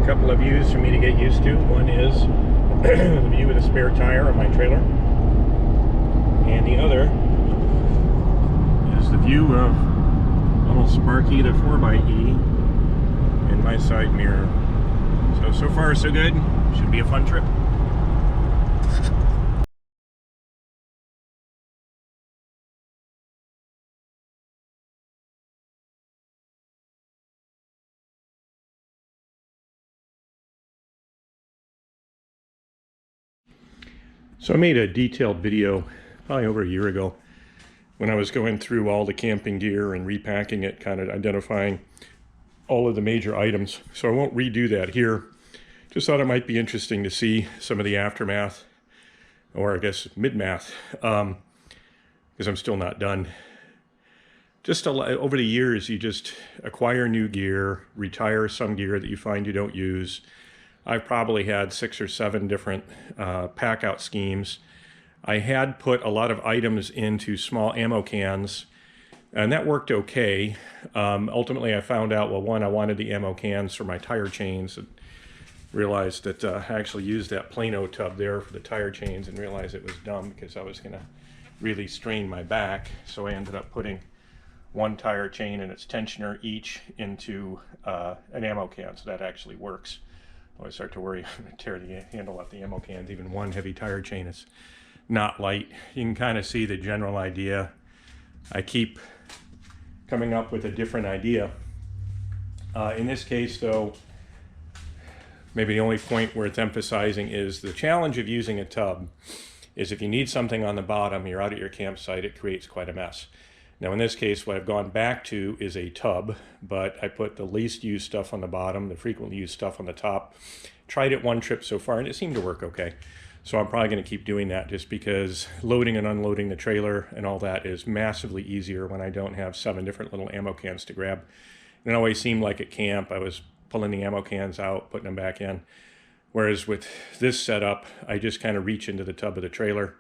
a couple of views for me to get used to. One is the view of the spare tire on my trailer, and the other is the view of little Sparky, the 4xe, in my side mirror. So far so good. Should be a fun trip. So I made a detailed video probably over a year ago when I was going through all the camping gear and repacking it, kind of identifying all of the major items. So I won't redo that here. Just thought it might be interesting to see some of the aftermath, or I guess mid-math, because I'm still not done. Just over the years, you just acquire new gear, retire some gear that you find you don't use. I've probably had 6 or 7 different pack out schemes. I had put a lot of items into small ammo cans, and that worked okay. Ultimately, I found out, well, one, I wanted the ammo cans for my tire chains, and realized that I actually used that Plano tub there for the tire chains, and realized it was dumb because I was going to really strain my back. So I ended up putting one tire chain and its tensioner each into an ammo can, so that actually works. I start to worry I'm going to tear the handle off the ammo cans. Even one heavy tire chain is not light. You can kind of see the general idea. I keep coming up with a different idea. In this case, though, maybe the only point worth emphasizing is the challenge of using a tub is if you need something on the bottom, you're out at your campsite, it creates quite a mess. Now in this case, what I've gone back to is a tub, but I put the least used stuff on the bottom, the frequently used stuff on the top. Tried it one trip so far and it seemed to work okay. So I'm probably going to keep doing that just because loading and unloading the trailer and all that is massively easier when I don't have 7 different little ammo cans to grab. It always seemed like at camp I was pulling the ammo cans out, putting them back in. Whereas with this setup, I just kind of reach into the tub of the trailer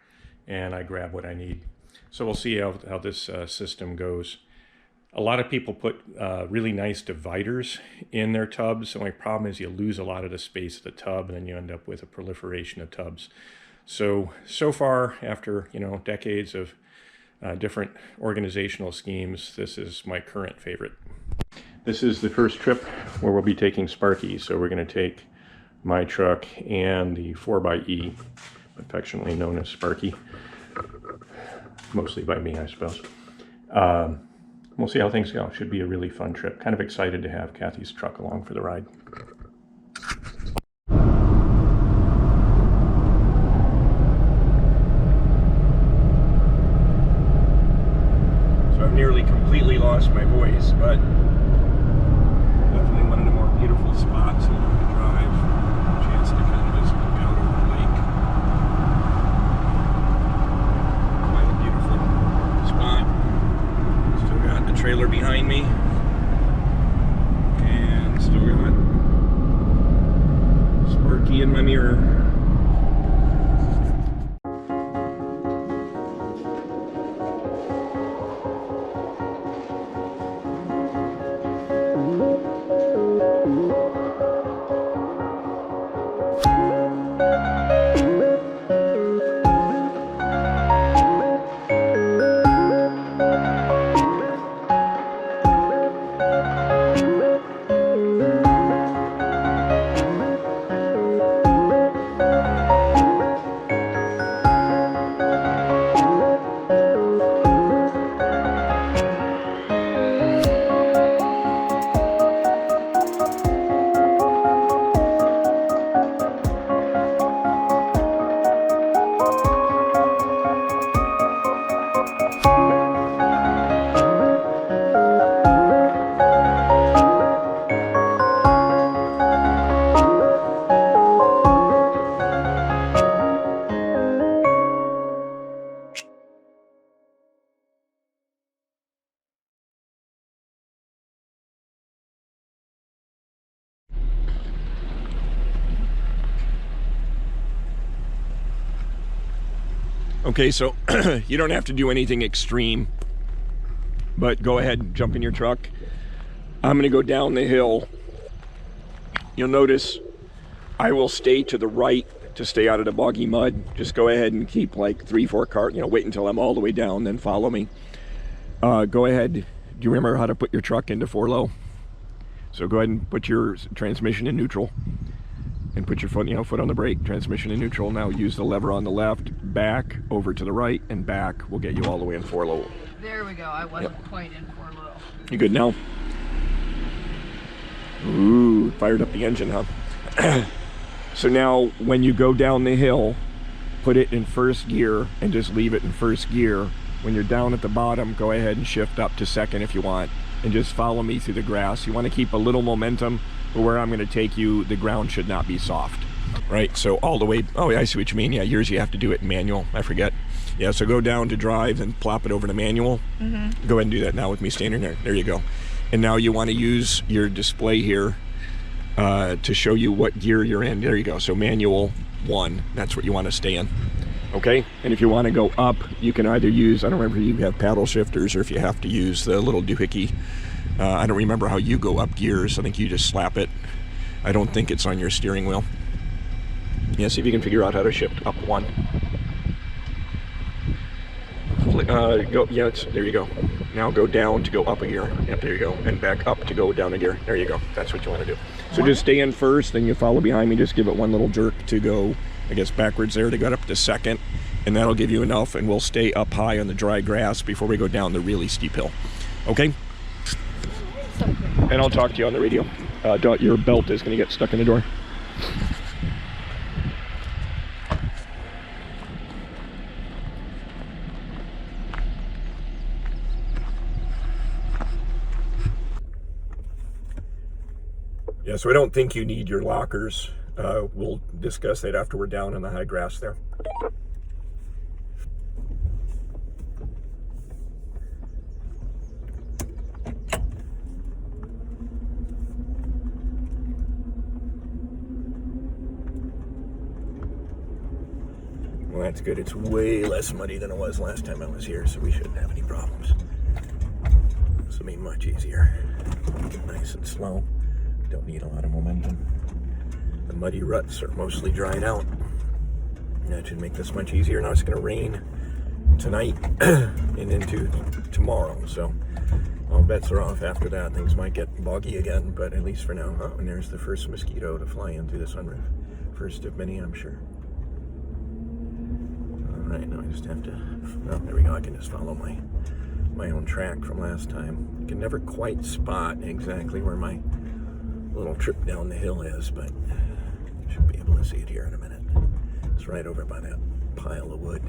and I grab what I need. So we'll see how this system goes. A lot of people put really nice dividers in their tubs. The only problem is you lose a lot of the space of the tub and then you end up with a proliferation of tubs. So far, after decades of different organizational schemes, this is my current favorite. This is the first trip where we'll be taking Sparky. So we're going to take my truck and the 4xe, affectionately known as Sparky. Mostly by me, I suppose. We'll see how things go. Should be a really fun trip. Kind of excited to have Kathy's truck along for the ride. So I've nearly completely lost my voice, but definitely one of the more beautiful spots along the drive. A chance to kind of just look out over the lake. Trailer behind me, and still got Sparky in my mirror. Okay, so you don't have to do anything extreme, but go ahead and jump in your truck. I'm gonna go down the hill You'll notice I will stay to the right to stay out of the boggy mud. Just go ahead and keep like 3-4 cars, wait until I'm all the way down, then follow me. Go ahead. Do you remember how to put your truck into 4-low? So go ahead and put your transmission in neutral and put your foot on the brake, transmission in neutral. Now use the lever on the left, back, over to the right, and back will get you all the way in 4-low. There we go. I wasn't quite in 4-low. You good now? Ooh, fired up the engine, huh? So now when you go down the hill, put it in first gear and just leave it in first gear. When you're down at the bottom, go ahead and shift up to second if you want, and just follow me through the grass. You want to keep a little momentum, but where I'm going to take you, the ground should not be soft. Right, so all the way, oh, I see what you mean. Yeah, yours you have to do it in manual, I forget. Yeah, so go down to drive and plop it over to manual. Go ahead and do that now with me standing there. There you go. And now you want to use your display here to show you what gear you're in. There you go. So manual 1, that's what you want to stay in. Okay, and if you want to go up, you can either use, I don't remember if you have paddle shifters or if you have to use the little doohickey. I don't remember how you go up gears. I think you just slap it. I don't think it's on your steering wheel. Yeah, see if you can figure out how to shift up 1. Go, yeah, there you go. Now go down to go up a gear. Yep, there you go. And back up to go down a gear. There you go. That's what you want to do. So just stay in first, then you follow behind me. Just give it one little jerk to go, I guess, backwards there to go up to second. And that'll give you enough, and we'll stay up high on the dry grass before we go down the really steep hill. Okay? And I'll talk to you on the radio. Your belt is going to get stuck in the door. Yeah, so I don't think you need your lockers. We'll discuss that after we're down in the high grass there. Well, that's good. It's way less muddy than it was last time I was here, so we shouldn't have any problems. This will be much easier. Nice and slow. Don't need a lot of momentum. The muddy ruts are mostly dried out. That should make this much easier. Now it's going to rain tonight and into tomorrow, so all bets are off after that. Things might get boggy again, but at least for now. Oh, and there's the first mosquito to fly in through the sunroof. First of many, I'm sure. All right, now I just have to, oh, there we go. I can just follow my own track from last time. I can never quite spot exactly where my little trip down the hill is, but should be able to see it here in a minute. It's right over by that pile of wood.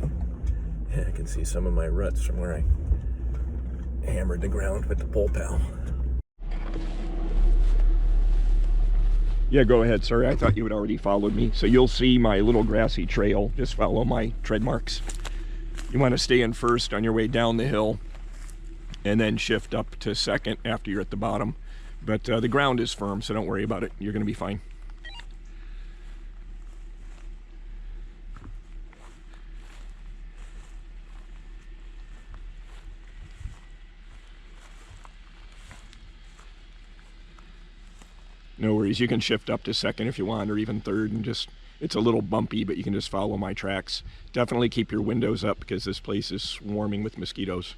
Yeah, I can see some of my ruts from where I hammered the ground with the pole pal. Yeah, go ahead. Sorry, I thought you had already followed me. So you'll see my little grassy trail. Just follow my tread marks. You want to stay in first on your way down the hill and then shift up to second after you're at the bottom. But the ground is firm, so don't worry about it. You're going to be fine. No worries. You can shift up to second if you want, or even third, and just, it's a little bumpy, but you can just follow my tracks. Definitely keep your windows up because this place is swarming with mosquitoes.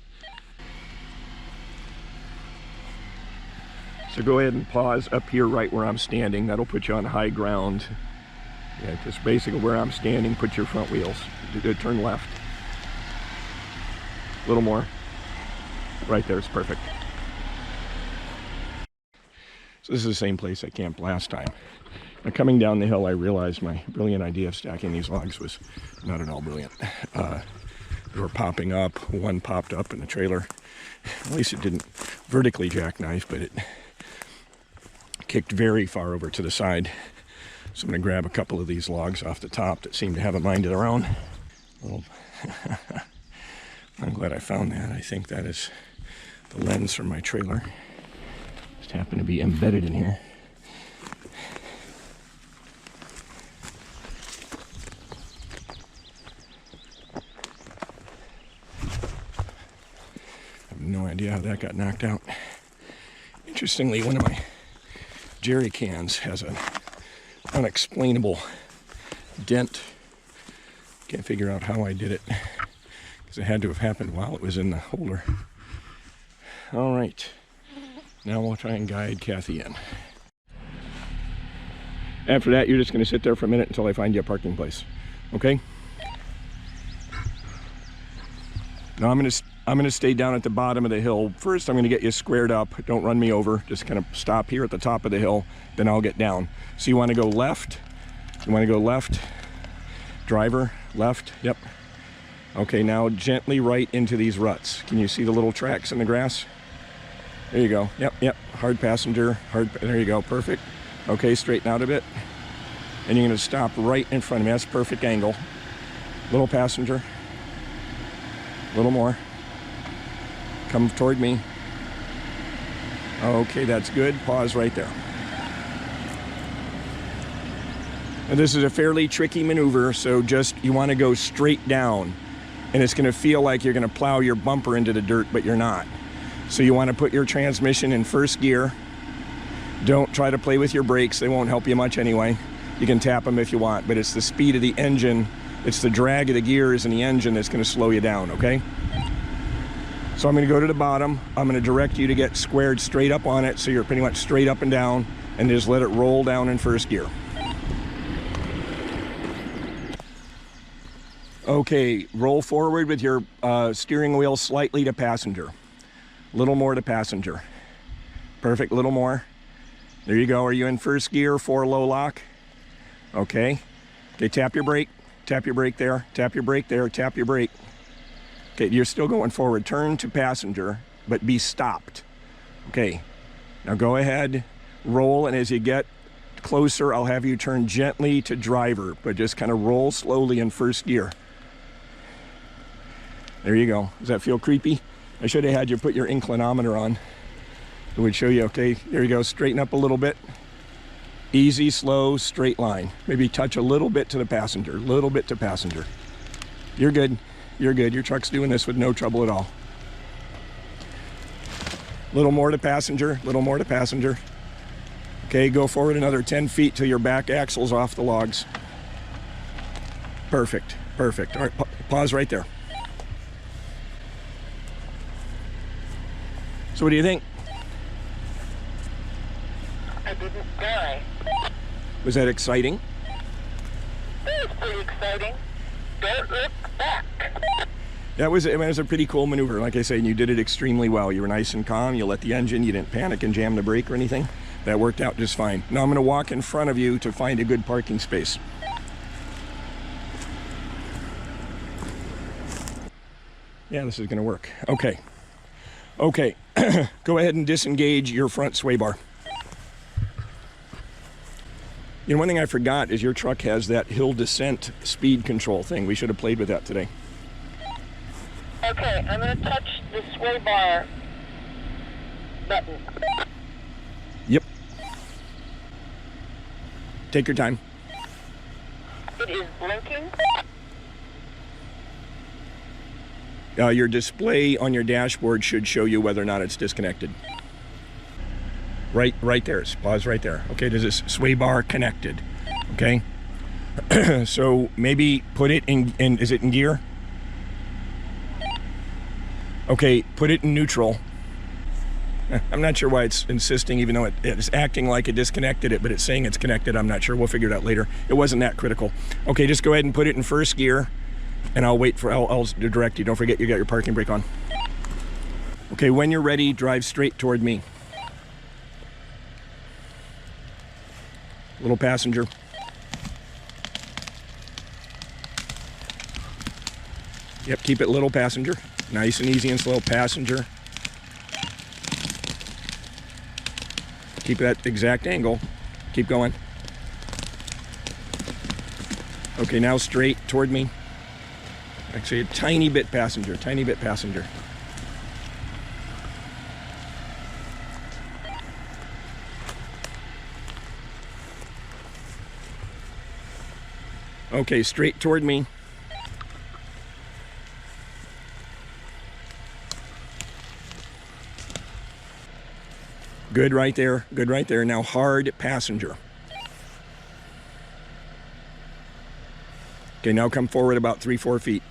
So go ahead and pause up here right where I'm standing. That'll put you on high ground. Yeah, just basically where I'm standing, put your front wheels. Turn left. A little more. Right there is perfect. So this is the same place I camped last time. Now coming down the hill, I realized my brilliant idea of stacking these logs was not at all brilliant. They were popping up. One popped up in the trailer. At least it didn't vertically jackknife, but it kicked very far over to the side. So I'm going to grab a couple of these logs off the top that seem to have a mind of their own. Well, I'm glad I found that. I think that is the lens from my trailer. Just happened to be embedded in here. I have no idea how that got knocked out. Interestingly, one of my jerry cans has an unexplainable dent. Can't figure out how I did it, because it had to have happened while it was in the holder. All right, now we'll try and guide Kathy in. After that, you're just going to sit there for a minute until I find you a parking place, okay? Now I'm going to stay down at the bottom of the hill. First, I'm going to get you squared up. Don't run me over. Just kind of stop here at the top of the hill. Then I'll get down. So you want to go left. You want to go left. Driver, left. Yep. Okay, now gently right into these ruts. Can you see the little tracks in the grass? There you go. Yep, yep. Hard passenger. Hard. There you go. Perfect. Okay, straighten out a bit. And you're going to stop right in front of me. That's perfect angle. Little passenger. A little more. Come toward me. Okay, that's good. Pause right there. And this is a fairly tricky maneuver, so just, you want to go straight down. And it's going to feel like you're going to plow your bumper into the dirt, but you're not. So you want to put your transmission in first gear. Don't try to play with your brakes. They won't help you much anyway. You can tap them if you want, but it's the speed of the engine, it's the drag of the gears and the engine that's going to slow you down, okay? So I'm going to go to the bottom. I'm going to direct you to get squared straight up on it, so you're pretty much straight up and down, and just let it roll down in first gear. Okay, roll forward with your steering wheel slightly to passenger. A little more to passenger. Perfect, little more. There you go. Are you in first gear, 4 low lock? Okay. Okay, tap your brake. Tap your brake there. Tap your brake there. Tap your brake. Okay, you're still going forward. Turn to passenger, but be stopped. Okay. Now go ahead, roll, and as you get closer, I'll have you turn gently to driver, but just kind of roll slowly in first gear. There you go. Does that feel creepy? I should have had you put your inclinometer on. It would show you, okay, there you go, straighten up a little bit. Easy, slow, straight line. Maybe touch a little bit to the passenger, a little bit to passenger. You're good, you're good. Your truck's doing this with no trouble at all. Little more to passenger, little more to passenger. Okay, go forward another 10 feet till your back axle's off the logs. Perfect, perfect. All right, pause right there. So what do you think? I didn't die. Was that exciting? It was pretty exciting. Don't look back. That was, I mean, it was a pretty cool maneuver. Like I said, and you did it extremely well. You were nice and calm. You let the engine, you didn't panic and jam the brake or anything. That worked out just fine. Now I'm going to walk in front of you to find a good parking space. Yeah, this is going to work. Okay. Okay. Go ahead and disengage your front sway bar. You know, one thing I forgot is your truck has that hill descent speed control thing. We should have played with that today. Okay, I'm going to touch the sway bar button. Yep. Take your time. It is blinking. Your display on your dashboard should show you whether or not it's disconnected. Right there. Pause right there. Okay, does this sway bar connected? Okay. So maybe put it in, is it in gear? Okay, put it in neutral. I'm not sure why it's insisting, even though it's acting like it disconnected it, but it's saying it's connected. I'm not sure. We'll figure it out later. It wasn't that critical. Okay, just go ahead and put it in first gear, and I'll wait for, I'll direct you. Don't forget you got your parking brake on. Okay, when you're ready, drive straight toward me. Little passenger. Yep, keep it little passenger. Nice and easy and slow passenger. Keep that exact angle. Keep going. Okay, now straight toward me. Actually, a tiny bit passenger, tiny bit passenger. Okay, straight toward me. Good right there. Good right there. Now hard passenger. Okay, now come forward about 3-4 feet.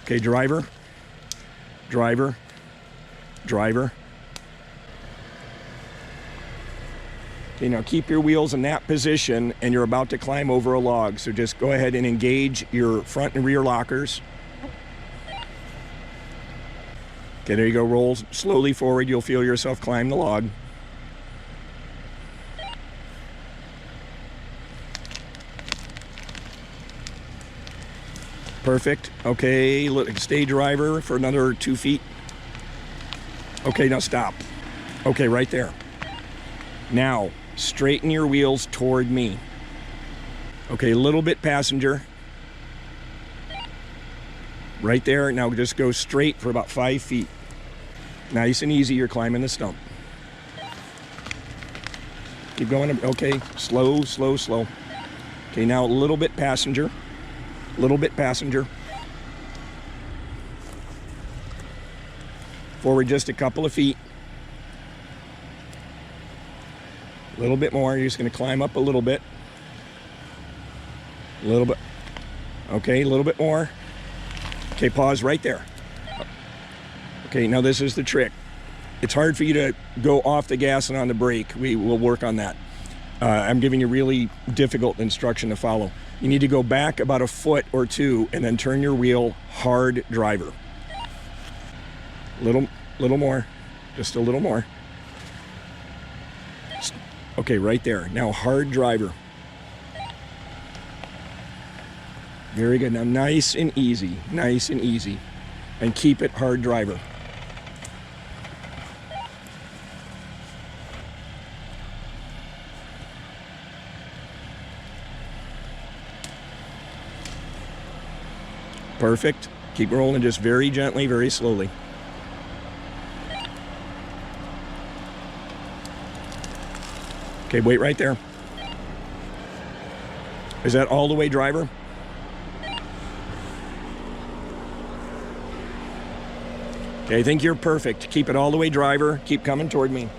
Okay, driver, driver, driver. Okay, now keep your wheels in that position, and you're about to climb over a log. So just go ahead and engage your front and rear lockers. Okay, there you go. Roll slowly forward. You'll feel yourself climb the log. Perfect. Okay, stay driver for another 2 feet. Okay, now stop. Okay, right there. Now, straighten your wheels toward me. Okay, a little bit passenger. Right there. Now just go straight for about 5 feet. Nice and easy, you're climbing the stump. Keep going. Okay, slow, slow, slow. Okay, now a little bit passenger. Little bit passenger. Forward just a couple of feet. A little bit more. You're just going to climb up a little bit. A little bit. Okay, a little bit more. Okay, pause right there. Okay, now this is the trick. It's hard for you to go off the gas and on the brake. We will work on that. I'm giving you really difficult instruction to follow. You need to go back about a foot or two and then turn your wheel hard driver. Little more, just a little more. Okay, right there. Now hard driver. Very good. Now nice and easy, nice and easy. And keep it hard driver. Perfect. Keep rolling just very gently, very slowly. Okay, wait right there. Is that all the way driver? Okay, I think you're perfect. Keep it all the way driver. Keep coming toward me.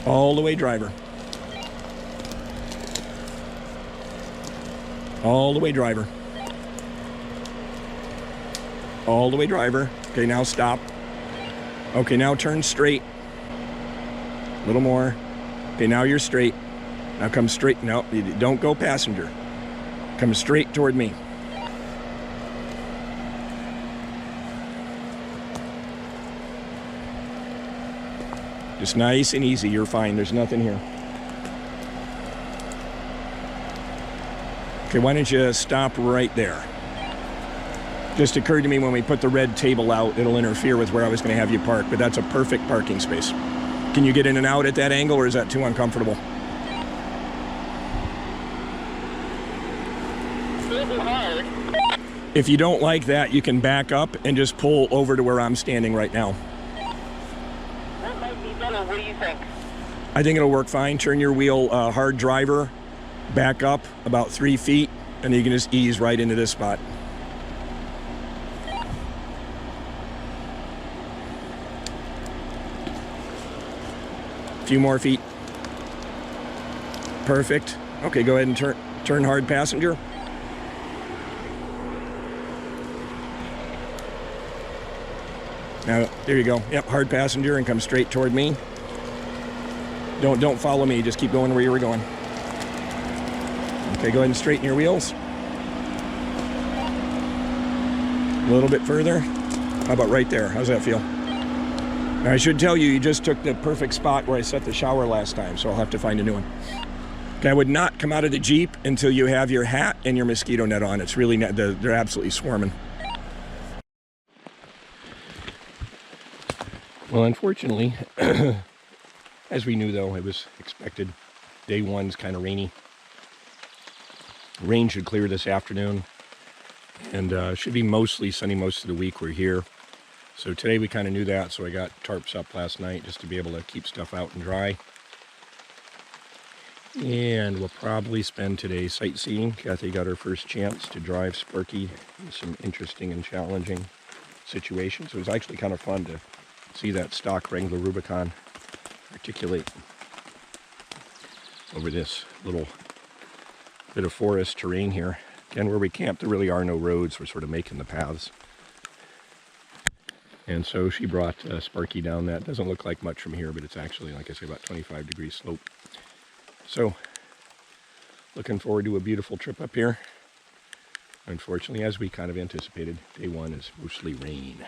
All the way driver. All the way driver. All the way driver. Okay, now stop. Okay, now turn straight. A little more. Okay, now you're straight. Now come straight. No, don't go passenger. Come straight toward me. Just nice and easy. You're fine. There's nothing here. Okay, why don't you stop right there? Just occurred to me when we put the red table out, it'll interfere with where I was going to have you park, but that's a perfect parking space. Can you get in and out at that angle, or is that too uncomfortable? If you don't like that, you can back up and just pull over to where I'm standing right now. That might be better. What do you think? I think it'll work fine. Turn your wheel hard driver, back up about 3 feet, and you can just ease right into this spot. Few more feet. Perfect. Okay, go ahead and turn hard passenger. Now, there you go. Yep, hard passenger, and come straight toward me. Don't follow me. Just keep going where you were going. Okay, go ahead and straighten your wheels. A little bit further. How about right there? How's that feel? Now, I should tell you, you just took the perfect spot where I set the shower last time, so I'll have to find a new one. Okay, I would not come out of the Jeep until you have your hat and your mosquito net on. It's really not, they're absolutely swarming. Well, unfortunately, as we knew though, it was expected. Day one's kind of rainy. Rain should clear this afternoon, and should be mostly sunny most of the week we're here. So today we kind of knew that, so I got tarps up last night just to be able to keep stuff out and dry. And we'll probably spend today sightseeing. Kathy got her first chance to drive Sparky in some interesting and challenging situation. So it was actually kind of fun to see that stock Wrangler Rubicon articulate over this little bit of forest terrain here. Again, where we camped, there really are no roads. We're sort of making the paths. And so she brought Sparky down that. Doesn't look like much from here, but it's actually, like I say, about 25-degree slope. So, looking forward to a beautiful trip up here. Unfortunately, as we kind of anticipated, day one is mostly rain.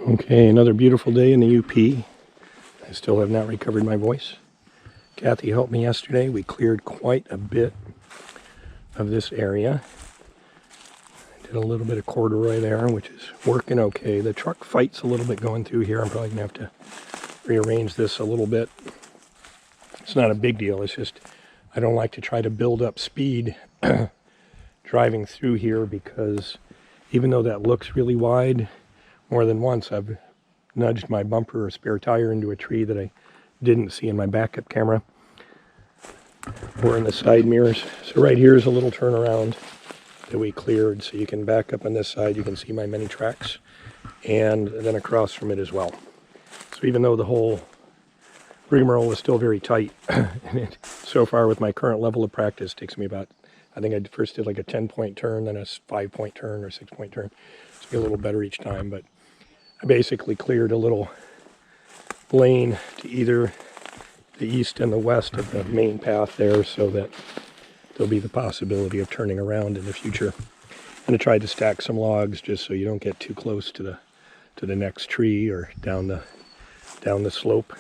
Okay, another beautiful day in the UP. I still have not recovered my voice. Kathy helped me yesterday. We cleared quite a bit of this area. I did a little bit of corduroy there, which is working okay. The truck fights a little bit going through here. I'm probably going to have to rearrange this a little bit. It's not a big deal. It's just I don't like to try to build up speed driving through here, because even though that looks really wide, more than once I've nudged my bumper or spare tire into a tree that I didn't see in my backup camera or in the side mirrors. So right here is a little turnaround that we cleared, so you can back up on this side. You can see my mini tracks, and then across from it as well. So even though the whole rigmarole is still very tight, and it, so far with my current level of practice, takes me about, I think I first did like a 10-point turn, then a 5-point turn or 6-point turn. It's a little better each time, but I basically cleared a little lane to either the east and the west of the main path there, so that there'll be the possibility of turning around in the future. And I tried to stack some logs just so you don't get too close to the next tree or down the slope.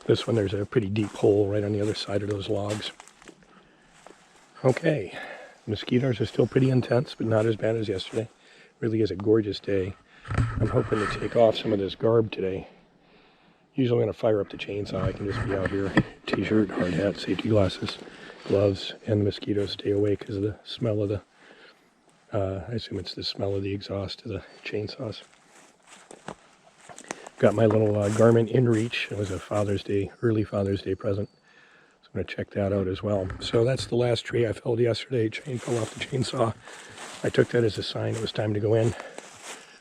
This one, there's a pretty deep hole right on the other side of those logs. Okay, mosquitoes are still pretty intense, but not as bad as yesterday. Really is a gorgeous day. I'm hoping to take off some of this garb today. Usually I'm going to fire up the chainsaw. I can just be out here, t-shirt, hard hat, safety glasses, gloves, and the mosquitoes stay away because of the smell of the, I assume it's the smell of the exhaust of the chainsaws. Got my little Garmin InReach. It was a early Father's Day present. So I'm going to check that out as well. So that's the last tree I felled yesterday. Chain fell off the chainsaw. I took that as a sign it was time to go in.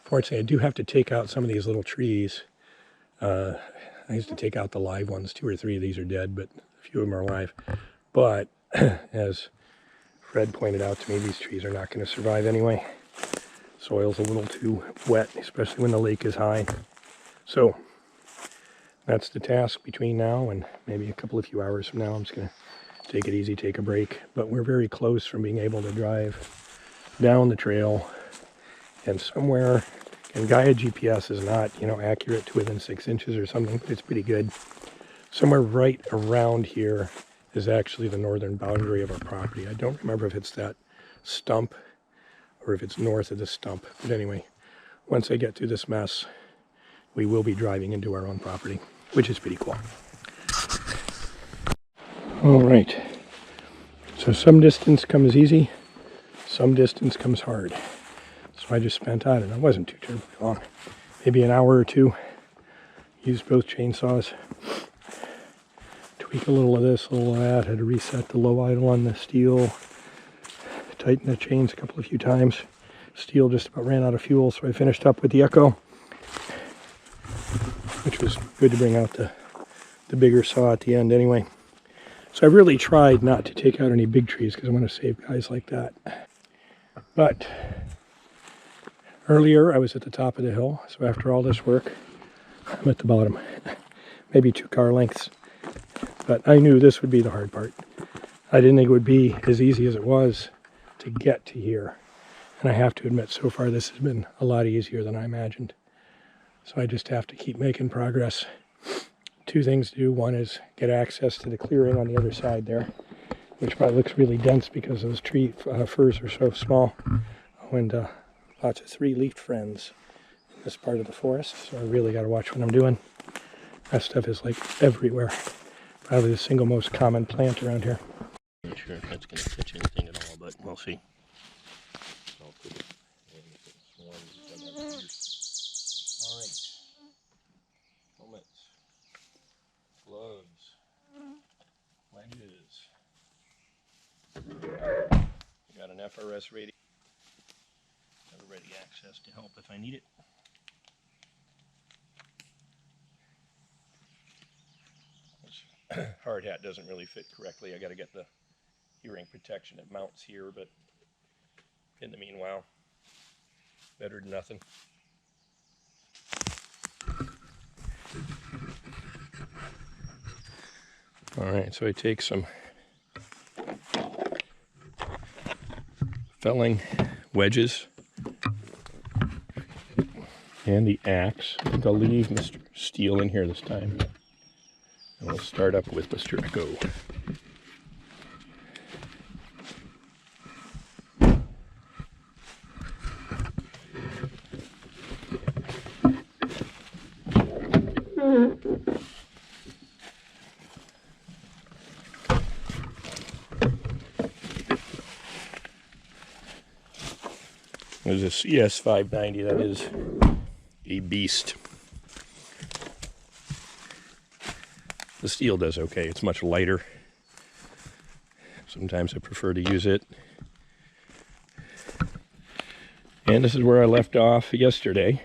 Fortunately, I do have to take out some of these little trees. I used to take out the live ones. 2 or 3 of these are dead, but a few of them are alive. But as Fred pointed out to me, these trees are not going to survive anyway. Soil's a little too wet, especially when the lake is high. So that's the task between now and maybe a few hours from now. I'm just going to take it easy, take a break. But we're very close from being able to drive down the trail, and somewhere, and Gaia GPS is not, accurate to within 6 inches or something, but it's pretty good. Somewhere right around here is actually the northern boundary of our property. I don't remember if it's that stump or if it's north of the stump. But anyway, once I get through this mess, we will be driving into our own property, which is pretty cool. All right. So some distance comes easy, some distance comes hard. So I just spent, I don't know, it wasn't too terribly long, maybe an hour or two. Used both chainsaws. Tweak a little of this, a little of that. Had to reset the low idle on the steel. Tighten the chains a few times. Steel just about ran out of fuel, so I finished up with the Echo, which was good to bring out the bigger saw at the end anyway. So I really tried not to take out any big trees because I want to save guys like that. But earlier I was at the top of the hill, so after all this work, I'm at the bottom. Maybe 2 car lengths. But I knew this would be the hard part. I didn't think it would be as easy as it was to get to here. And I have to admit, so far this has been a lot easier than I imagined. So I just have to keep making progress. 2 things to do. One is get access to the clearing on the other side there, which probably looks really dense because those tree firs are so small. Oh, and lots of three-leafed friends in this part of the forest, so I really got to watch what I'm doing. That stuff is like everywhere. Probably the single most common plant around here. Not sure if that's going to catch anything at all, but we'll see. All right. Helmets, gloves, wedges. Got an FRS radio. Have ready access to help if I need it. This hard hat doesn't really fit correctly. I got to get the hearing protection. It mounts here, but in the meanwhile, better than nothing. All right, so I take some felling wedges and the axe. I think I'll leave Mr. Steele in here this time. And we'll start up with Mr. Echo. There's a CS590, that is a beast. The steel does okay, it's much lighter. Sometimes I prefer to use it. And this is where I left off yesterday.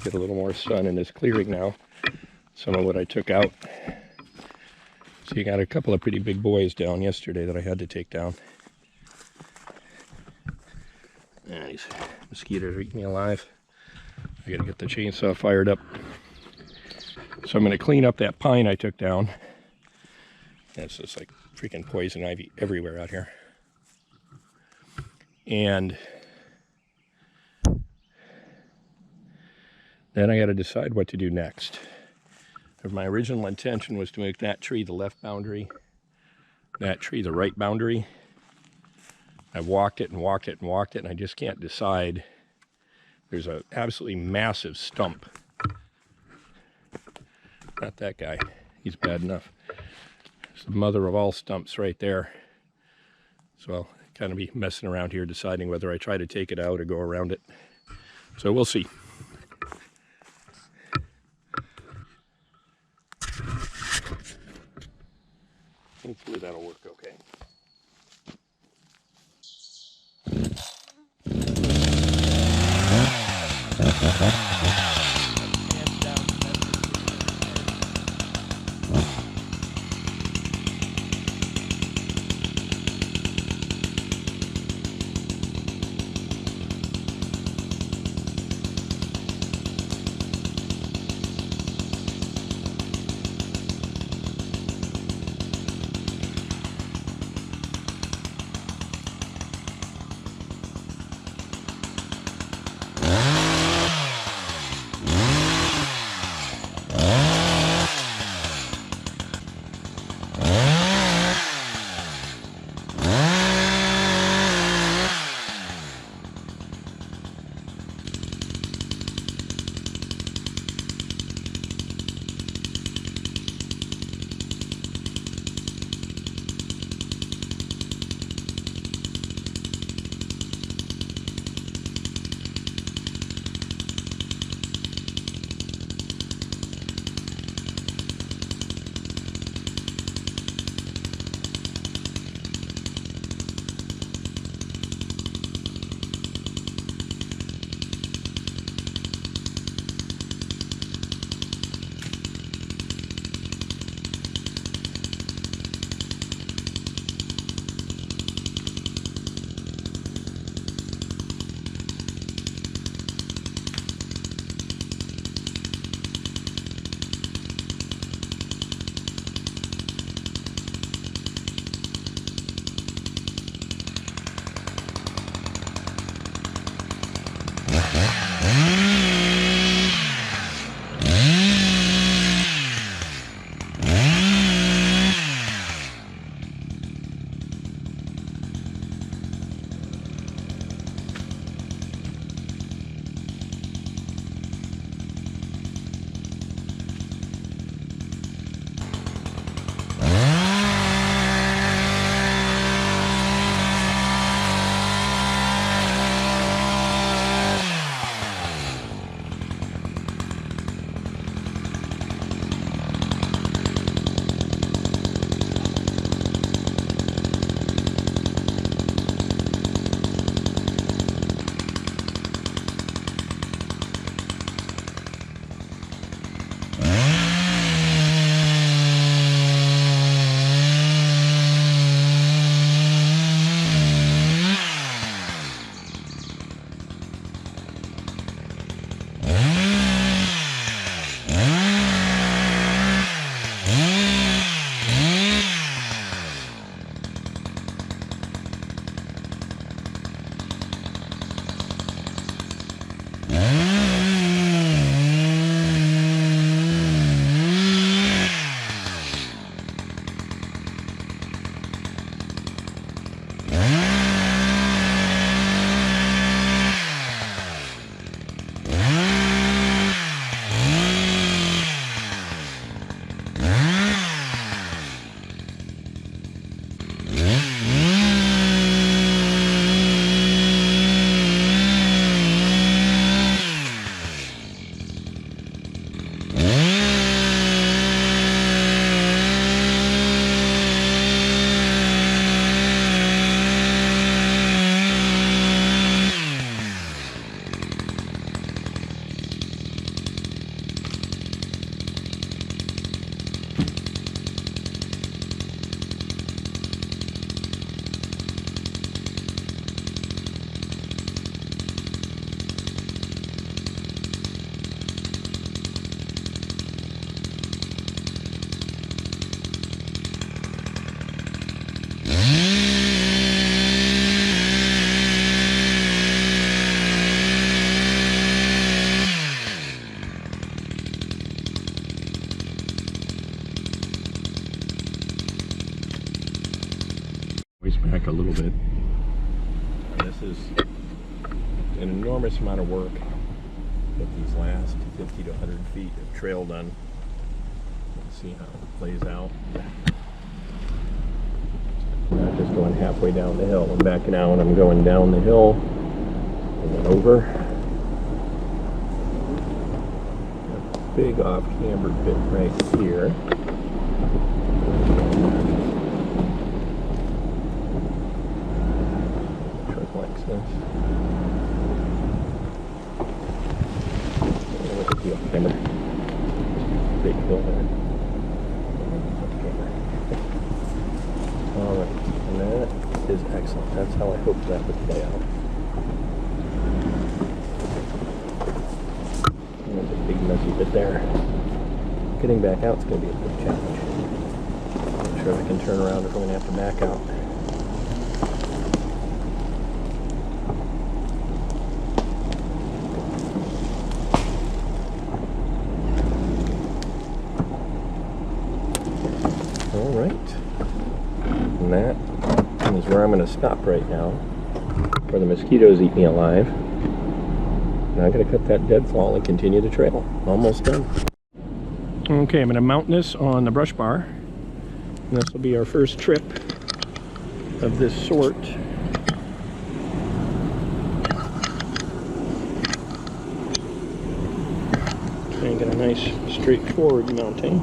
Get a little more sun in this clearing now. Some of what I took out. So you got a couple of pretty big boys down yesterday that I had to take down. And these mosquitoes are eating me alive. I gotta get the chainsaw fired up. So I'm gonna clean up that pine I took down. It's just like freaking poison ivy everywhere out here. And then I gotta decide what to do next. My original intention was to make that tree the left boundary, that tree the right boundary. I walked it and walked it and walked it, and I just can't decide. There's an absolutely massive stump. Not that guy. He's bad enough. It's the mother of all stumps right there. So I'll kind of be messing around here deciding whether I try to take it out or go around it. So we'll see. Hopefully that'll work okay. back a little bit. This is an enormous amount of work. Get these last 50 to 100 feet of trail done. Let's see how it plays out. I'm not just going halfway down the hill. I'm backing out and I'm going down the hill and then over. A big off-camber bit right here. Truck likes this. Look at the off-camber. Big hill there. Alright, and that is excellent. That's how I hoped that would play out. And there's a big messy bit there. Getting back out is going to be a big challenge. I'm not sure if I can turn around if I'm going to have to back out. Alright. And that is where I'm going to stop right now, where the mosquitoes eat me alive. Now I'm going to cut that deadfall and continue the trail. Almost done. Okay, I'm going to mount this on the brush bar. And this will be our first trip of this sort. Try and get a nice straightforward mounting.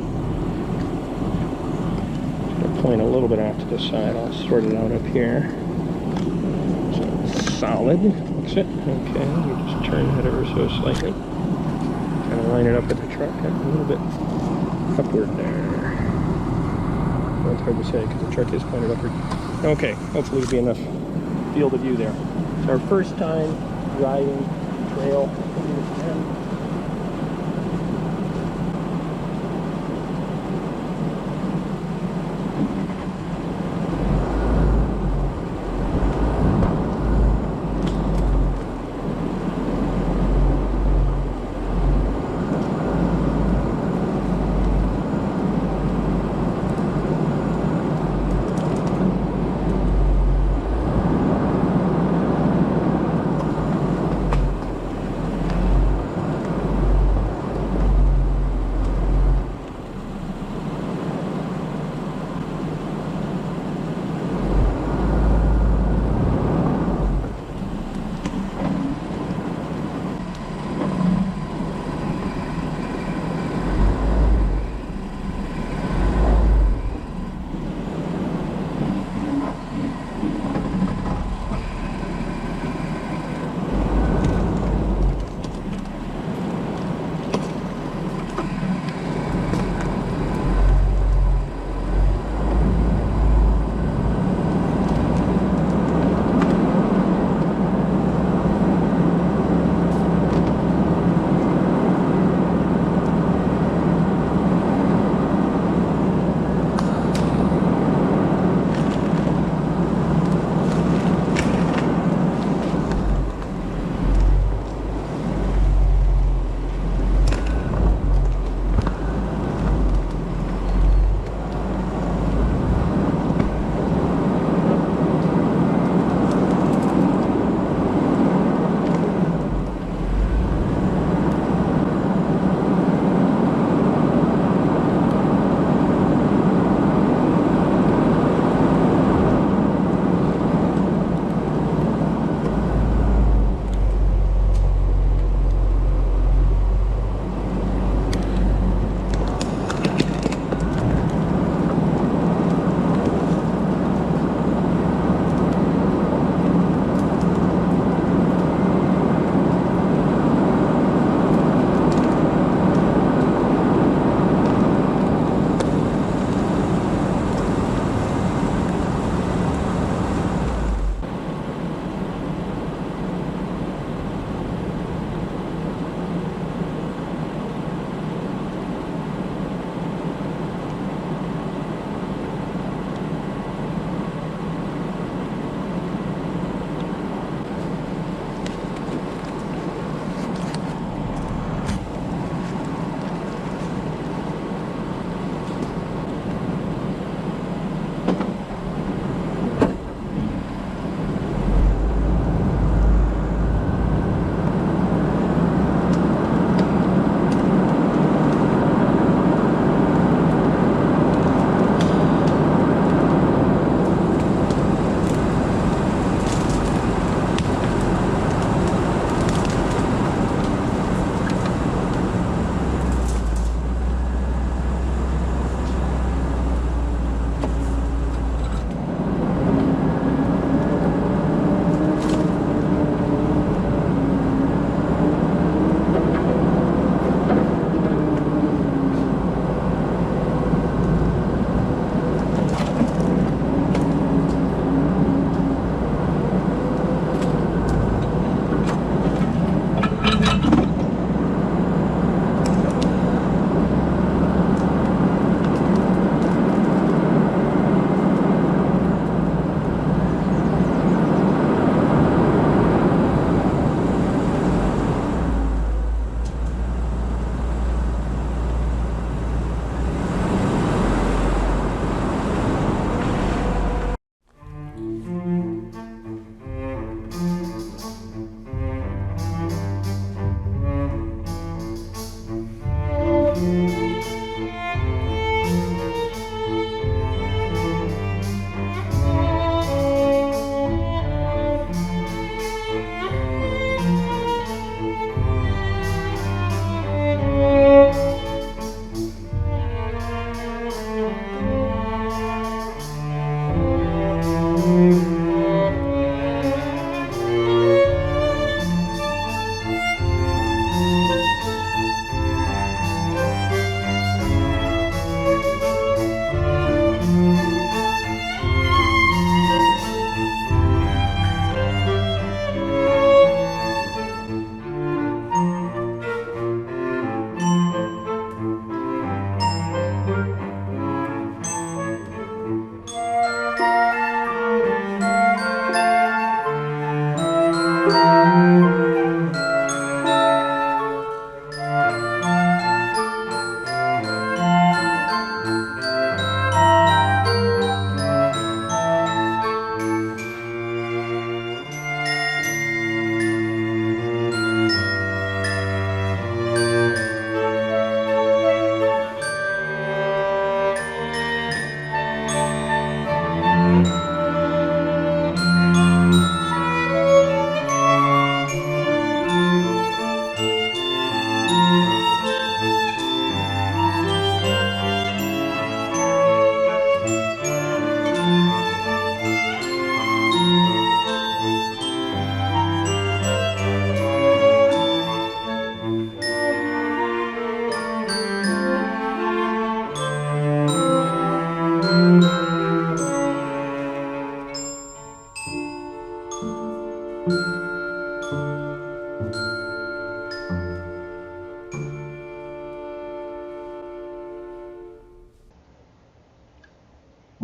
Point a little bit off to the side. I'll sort it out up here. So it's solid. That's it. Okay, you just turn it ever so slightly. Kind of line it up with the truck a little bit upward there. Well, it's hard to say because the truck is pointed upward. Okay, hopefully there'll be enough field of view there. It's our first time riding trail.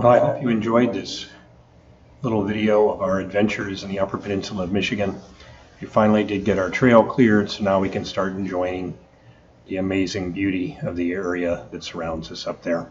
Well, I hope you enjoyed this little video of our adventures in the Upper Peninsula of Michigan. We finally did get our trail cleared, so now we can start enjoying the amazing beauty of the area that surrounds us up there.